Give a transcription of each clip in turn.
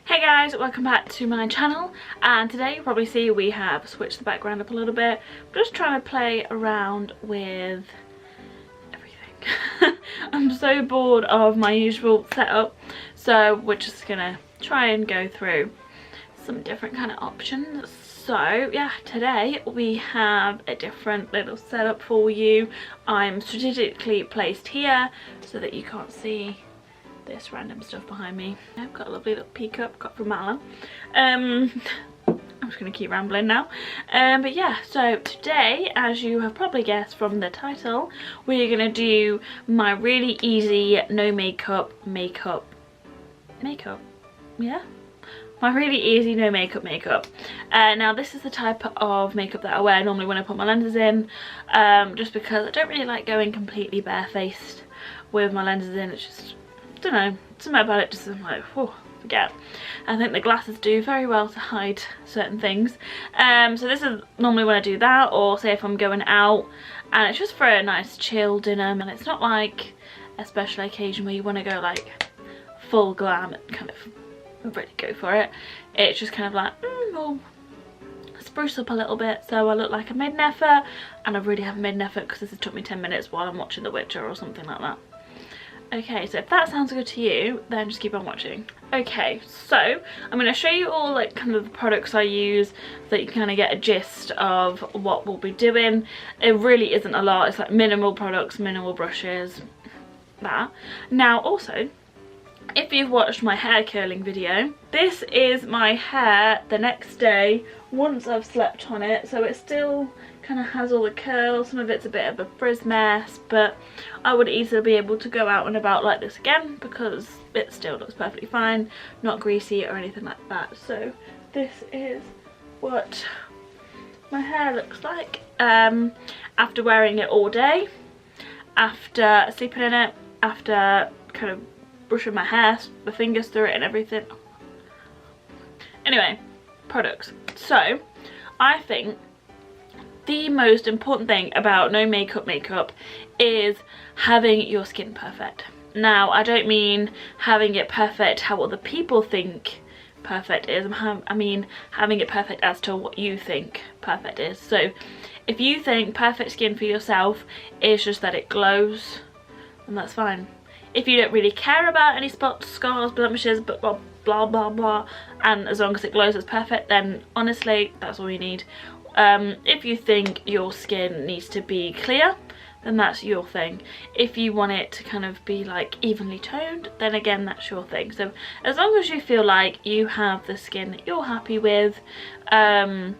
Hey guys, welcome back to my channel, and today you'll probably see we have switched the background up a little bit. I'm just trying to play around with everything. I'm so bored of my usual setup, so we're just gonna try and go through some different kind of options. So yeah, today we have a different little setup for you. I'm strategically placed here so that you can't see this random stuff behind me. I've got a lovely little peacock got from Mallow. I'm just gonna keep rambling now. But yeah, so today, as you have probably guessed from the title, we're gonna do my really easy no makeup, yeah, my really easy no makeup. Now this is the type of makeup that I wear normally when I put my lenses in, just because I don't really like going completely barefaced with my lenses in. It's just, I don't know, something about it just, I'm like, whew, forget. I think the glasses do very well to hide certain things. So this is normally when I do that, or say if I'm going out and it's just for a nice chill dinner, and it's not like a special occasion where you want to go like full glam and kind of really go for it. It's just kind of like, well, spruce up a little bit so I look like I made an effort, and I really haven't made an effort because this has took me 10 minutes while I'm watching The Witcher or something like that. Okay, so if that sounds good to you, then just keep on watching. Okay, so I'm going to show you all like kind of the products I use so that you kind of get a gist of what we'll be doing. It really isn't a lot, it's like minimal products, minimal brushes, that. Now also, if you've watched my hair curling video, this is my hair the next day once I've slept on it, so it still kind of has all the curls. Some of it's a bit of a frizz mess, but I would easily be able to go out and about like this again because it still looks perfectly fine, not greasy or anything like that. So this is what my hair looks like after wearing it all day, after sleeping in it, after kind of brushing my hair, my fingers through it and everything. Anyway, products. So I think the most important thing about no makeup is having your skin perfect. Now I don't mean having it perfect how other people think perfect is, I mean having it perfect as to what you think perfect is. So if you think perfect skin for yourself is just that it glows, then that's fine. If you don't really care about any spots, scars, blemishes, but blah blah blah, and as long as it glows it's perfect, then honestly that's all you need. If you think your skin needs to be clear, then that's your thing. If you want it to kind of be like evenly toned, then again that's your thing. So as long as you feel like you have the skin that you're happy with, and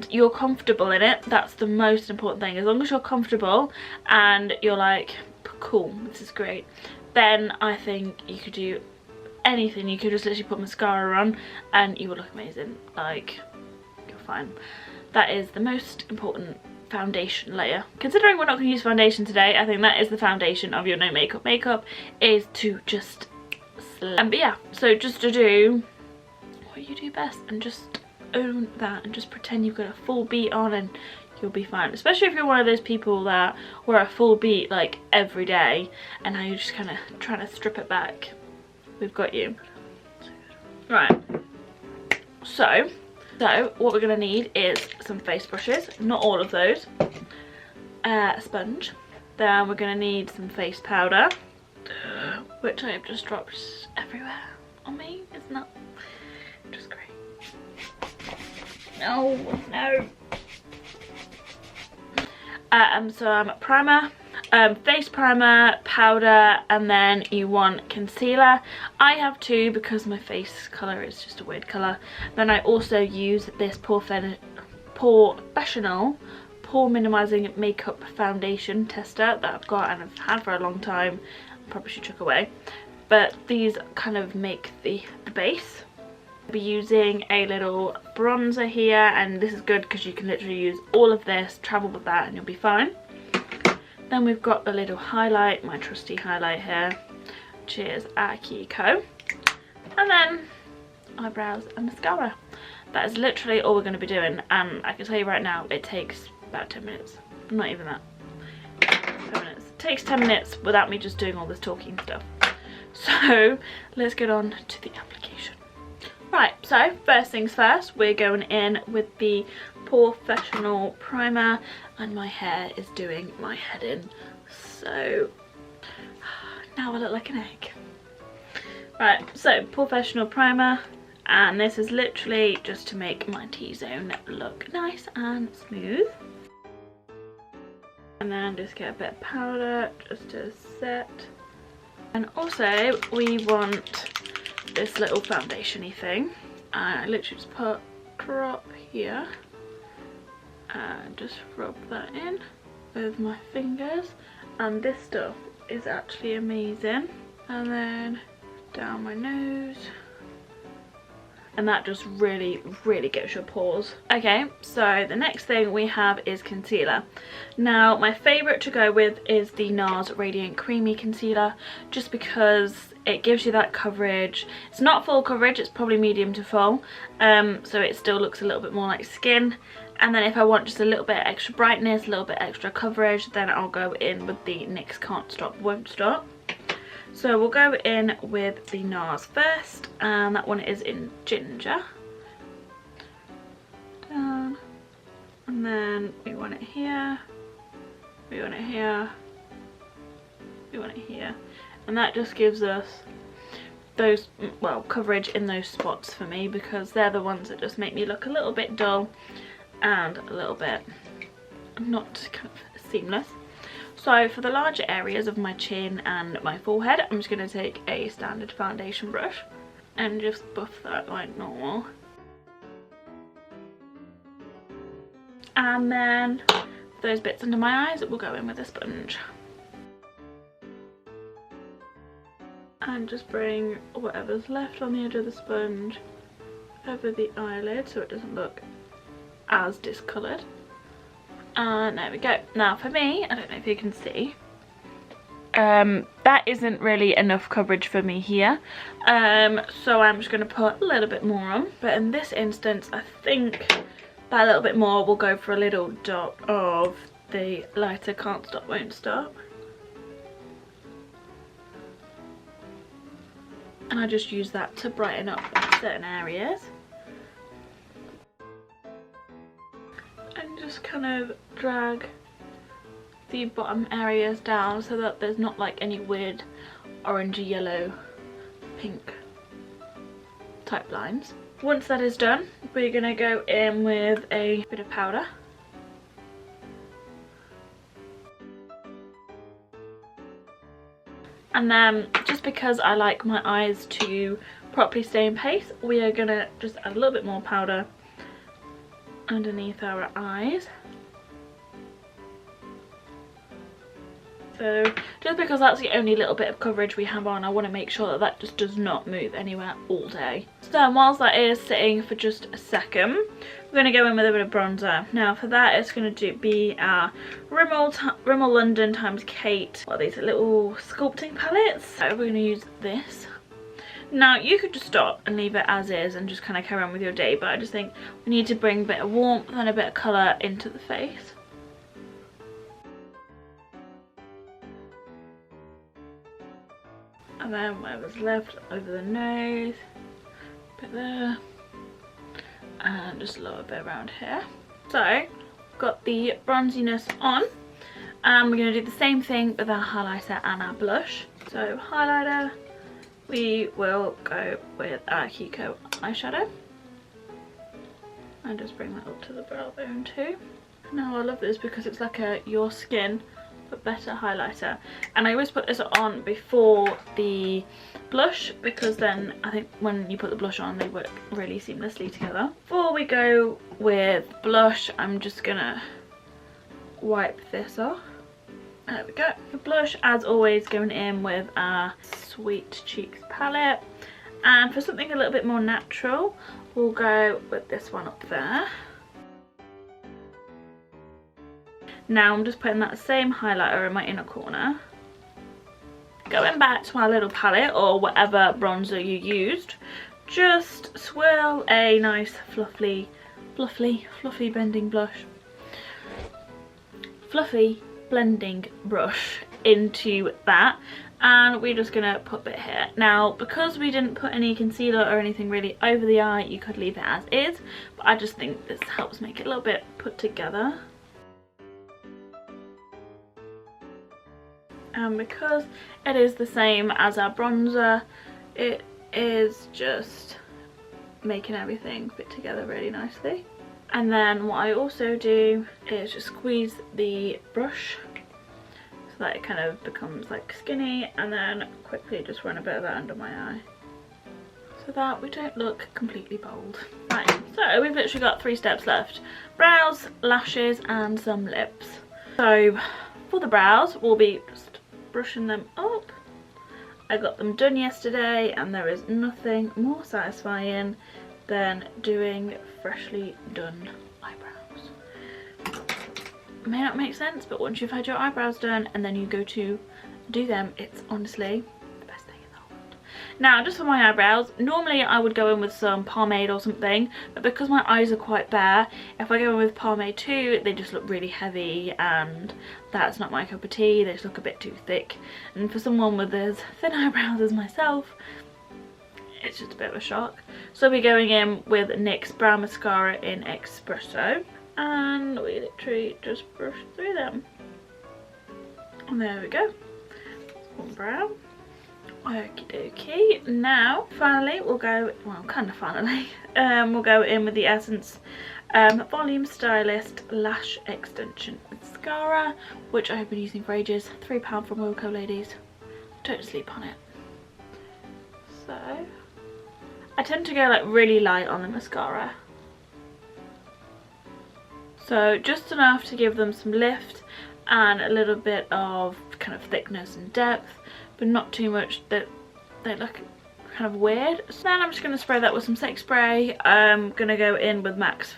you're comfortable in it, that's the most important thing. As long as you're comfortable and you're like, cool, this is great, then I think you could do anything. You could just literally put mascara on and you will look amazing, like you're fine. That is the most important foundation layer. Considering we're not going to use foundation today, I think that is the foundation of your no makeup is to just but yeah, so just to do what you do best and just own that and just pretend you've got a full beat on and you'll be fine. Especially if you're one of those people that wear a full beat like every day and now you're just kind of trying to strip it back. We've got you. Right, so what we're going to need is some face brushes, not all of those, a sponge, then we're going to need some face powder, which I have just dropped everywhere on me. It's not just great. No. Some primer, face primer, powder, and then you want concealer. I have two because my face colour is just a weird colour. Then I also use this POREfesional pore minimizing makeup foundation tester that I've got and I've had for a long time. Probably should chuck away, but these kind of make the base. I'll be using a little bronzer here, and this is good because you can literally use all of this, travel with that, and you'll be fine. Then we've got the little highlight, my trusty highlight here, which is our Kiko, and then eyebrows and mascara. That is literally all we're going to be doing, and I can tell you right now it takes about 10 minutes, not even that, 10 minutes. It takes 10 minutes without me just doing all this talking stuff. So let's get on to the application. Right, so first things first, we're going in with the POREfesional primer, and my hair is doing my head in, so now I look like an egg. Right, so POREfesional primer, and this is literally just to make my T-zone look nice and smooth. And then just get a bit of powder just to set. And also we want this little foundation-y thing, and I literally just put a drop here and just rub that in with my fingers, and this stuff is actually amazing. And then down my nose, and that just really gets your pores. Okay, so the next thing we have is concealer. Now my favourite to go with is the NARS Radiant Creamy Concealer, just because it gives you that coverage. It's not full coverage, it's probably medium to full, so it still looks a little bit more like skin. And then if I want just a little bit extra brightness, a little bit extra coverage, then I'll go in with the NYX Can't Stop Won't Stop. So we'll go in with the NARS first, and that one is in Ginger. Down. And then we want it here, we want it here, we want it here. And that just gives us those, well, coverage in those spots for me, because they're the ones that just make me look a little bit dull and a little bit not kind of seamless. So for the larger areas of my chin and my forehead, I'm just going to take a standard foundation brush and just buff that like normal. And then those bits under my eyes, we'll go in with a sponge. And just bring whatever's left on the edge of the sponge over the eyelid so it doesn't look as discoloured. And there we go. Now for me, I don't know if you can see, that isn't really enough coverage for me here, so I'm just going to put a little bit more on. But in this instance, I think that little bit more will go for a little dot of the lighter Can't Stop Won't Stop. And I just use that to brighten up certain areas. And just kind of drag the bottom areas down so that there's not like any weird orangey, yellow, pink type lines. Once that is done, we're going to go in with a bit of powder. And then, just because I like my eyes to properly stay in place, we are going to just add a little bit more powder underneath our eyes. So just because that's the only little bit of coverage we have on, I want to make sure that that just does not move anywhere all day. So whilst that is sitting for just a second, we're going to go in with a bit of bronzer. Now for that, it's going to be our Rimmel London x Kate, well, these are little sculpting palettes. So we're going to use this. Now you could just stop and leave it as is and just kind of carry on with your day, but I just think we need to bring a bit of warmth and a bit of colour into the face. And then whatever's left over the nose, a bit there, and just a little bit around here. So, got the bronziness on, and we're going to do the same thing with our highlighter and our blush. So highlighter, we will go with our Kiko eyeshadow, and just bring that up to the brow bone too. Now I love this because it's like a your skin but better highlighter, and I always put this on before the blush because then I think when you put the blush on they work really seamlessly together. Before we go with blush, I'm just gonna wipe this off. There we go. The blush, as always, going in with our Sweet Cheeks palette, and for something a little bit more natural we'll go with this one up there. Now I'm just putting that same highlighter in my inner corner. Going back to our little palette or whatever bronzer you used, just swirl a nice fluffy blending blending brush into that, and we're just gonna put a bit here. Now, because we didn't put any concealer or anything really over the eye, you could leave it as is, but I just think this helps make it a little bit put together. And because it is the same as our bronzer, it is just making everything fit together really nicely. And then what I also do is just squeeze the brush so that it kind of becomes like skinny, and then quickly just run a bit of that under my eye so that we don't look completely bold. Right, so we've literally got 3 steps left: brows, lashes and some lips. So for the brows, we'll be just brushing them up. I got them done yesterday and there is nothing more satisfying than doing freshly done eyebrows. It may not make sense, but once you've had your eyebrows done and then you go to do them, it's honestly the best thing in the world. Now, just for my eyebrows, normally I would go in with some pomade or something, but because my eyes are quite bare, if I go in with pomade too, they just look really heavy, and that's not my cup of tea. They just look a bit too thick, and for someone with as thin eyebrows as myself, it's just a bit of a shock. So we're going in with NYX Brow Mascara in Espresso, and we literally just brush through them. And there we go. One brow. Okie dokie. Now, finally, we'll go, well, kind of finally, we'll go in with the Essence Volume Stylist Lash Extension Mascara, which I have been using for ages. £3 from Wilco, ladies. Don't sleep on it. So, I tend to go like really light on the mascara. So just enough to give them some lift and a little bit of kind of thickness and depth, but not too much that they look kind of weird. So then I'm just going to spray that with some setting spray. I'm going to go in with Max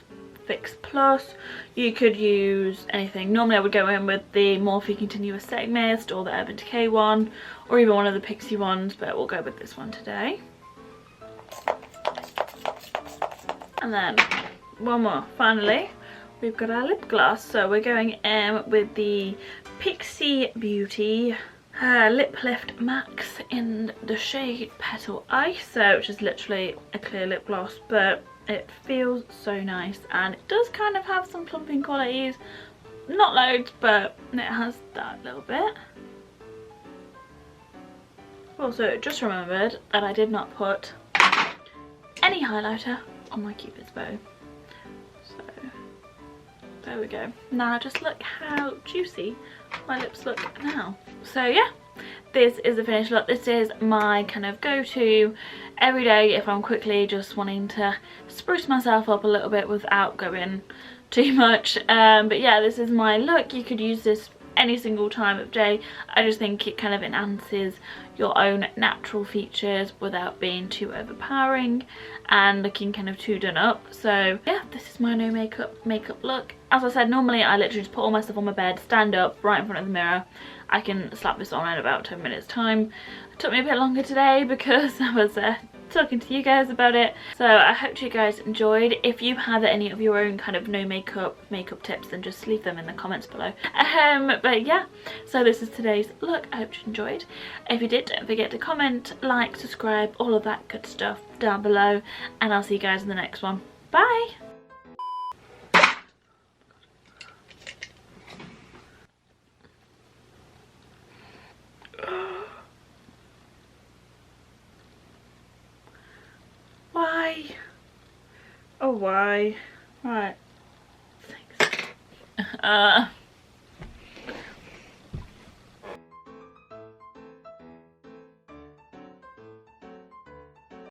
Fix Plus. You could use anything. Normally I would go in with the Morphe Continuous Setting Mist or the Urban Decay one, or even one of the Pixi ones, but we'll go with this one today. And then one more, finally. We've got our lip gloss, so we're going in with the Pixi Beauty LipLift Max in the shade Petal Ice, so which is literally a clear lip gloss, but it feels so nice and it does kind of have some plumping qualities. Not loads, but it has that little bit. Also, just remembered that I did not put any highlighter on my Cupid's bow. There we go. Now just look how juicy my lips look now. So yeah, this is the finished look. This is my kind of go-to every day if I'm quickly just wanting to spruce myself up a little bit without going too much. But yeah, this is my look. You could use this any single time of day. I just think it kind of enhances your own natural features without being too overpowering and looking kind of too done up. So yeah, this is my no makeup look. As I said, normally I literally just put all my stuff on my bed, stand up right in front of the mirror. I can slap this on in about 10 minutes time. It took me a bit longer today because I was talking to you guys about it. So I hope you guys enjoyed. If you have any of your own kind of no makeup tips, then just leave them in the comments below. But yeah, so this is today's look. I hope you enjoyed. If you did, don't forget to comment, like, subscribe, all of that good stuff down below, and I'll see you guys in the next one. Bye. Why? Oh, why? Right. Thanks.